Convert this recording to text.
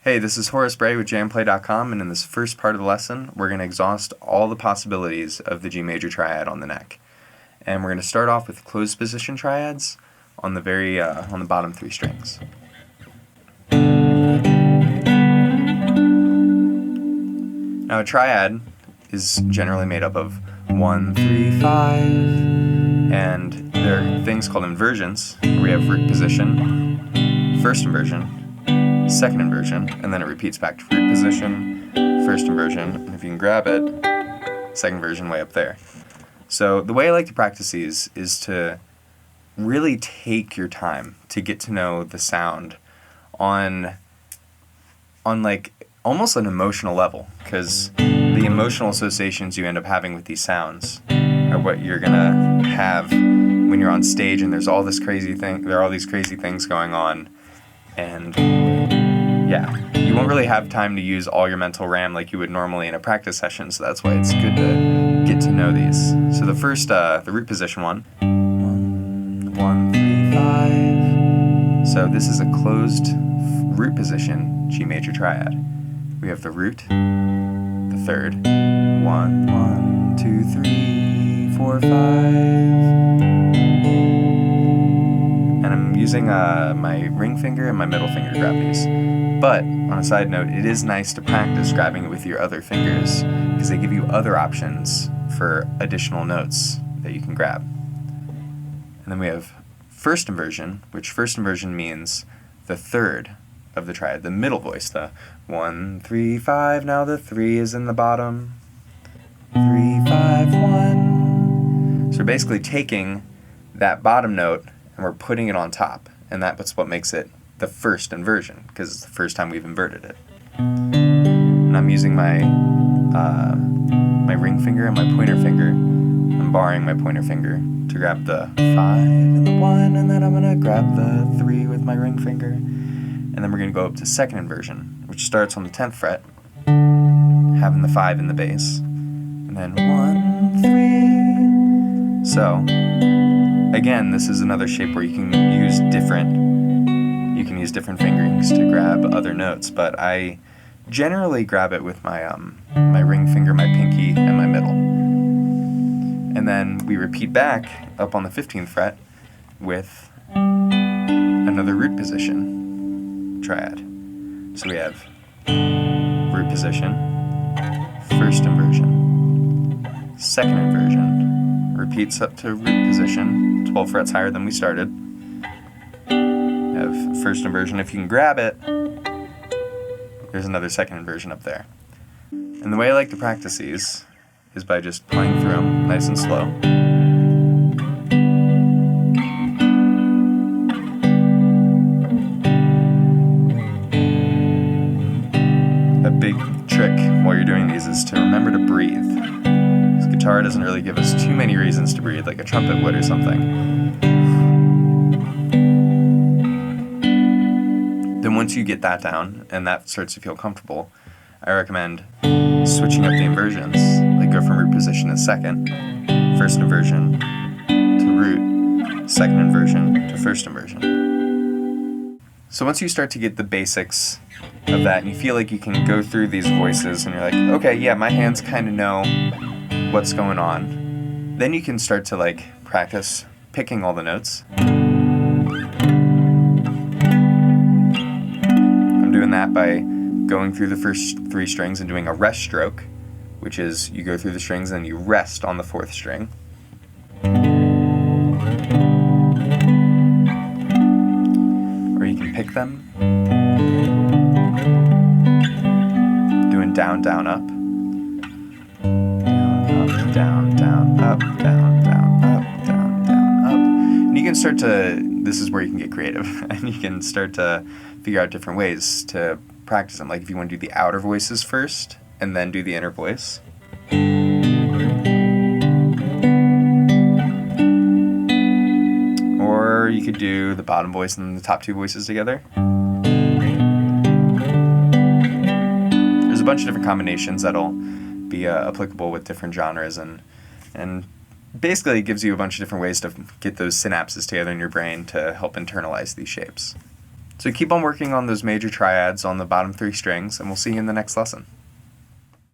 Hey, this is Horace Bray with JamPlay.com, and in this first part of the lesson, we're going to exhaust all the possibilities of the G major triad on the neck. And we're going to start off with closed position triads on the bottom three strings. Now, a triad is generally made up of 1, 3, 5, and there are things called inversions, where we have root position, first inversion, second inversion, and then it repeats back to root position, first inversion, and if you can grab it, second inversion way up there. So the way I like to practice these is to really take your time to get to know the sound on like almost an emotional level, because the emotional associations you end up having with these sounds are what you're gonna have when you're on stage and there are all these crazy things going on, and yeah, you won't really have time to use all your mental RAM like you would normally in a practice session, so that's why it's good to get to know these. So the first, the root position one, 1, 3, 5. So this is a closed root position G major triad. We have the root, the third, 1, 1, 2, 3, 4, 5. And I'm using my ring finger and my middle finger to grab these. But, on a side note, it is nice to practice grabbing it with your other fingers, because they give you other options for additional notes that you can grab. And then we have first inversion, which first inversion means the third of the triad, the middle voice, the 1, 3, 5, now the 3 is in the bottom, 3, 5, 1. So we're basically taking that bottom note and we're putting it on top, and that's what makes it the first inversion, because it's the first time we've inverted it. And I'm using my ring finger and my pointer finger. I'm borrowing my pointer finger to grab the 5 and the 1, and then I'm going to grab the 3 with my ring finger. And then we're going to go up to second inversion, which starts on the 10th fret, having the 5 in the bass. And then 1, 3. So, again, this is another shape where you can use different fingerings to grab other notes, but I generally grab it with my my ring finger, my pinky, and my middle. And then we repeat back up on the 15th fret with another root position triad. So we have root position, first inversion, second inversion, repeats up to root position, 12 frets higher than we started. Have first inversion. If you can grab it, there's another second inversion up there. And the way I like to practice these is by just playing through them nice and slow. A big trick while you're doing these is to remember to breathe. This guitar doesn't really give us too many reasons to breathe, like a trumpet would or something. Then once you get that down and that starts to feel comfortable, I recommend switching up the inversions. Like go from root position to second, first inversion to root, second inversion to first inversion. So once you start to get the basics of that and you feel like you can go through these voices and you're like, okay, yeah, my hands kind of know what's going on, then you can start to like practice picking all the notes. Doing that by going through the first 3 strings and doing a rest stroke, which is you go through the strings and you rest on the 4th string. Or you can pick them, doing down, down, up, down, down, up, down, down, up, down, down, up. And you can start to, this is where you can get creative, and you can start to figure out different ways to practice them. Like if you want to do the outer voices first and then do the inner voice. Or you could do the bottom voice and the top 2 voices together. There's a bunch of different combinations that'll be applicable with different genres, and basically it gives you a bunch of different ways to get those synapses together in your brain to help internalize these shapes. So keep on working on those major triads on the bottom 3 strings, and we'll see you in the next lesson.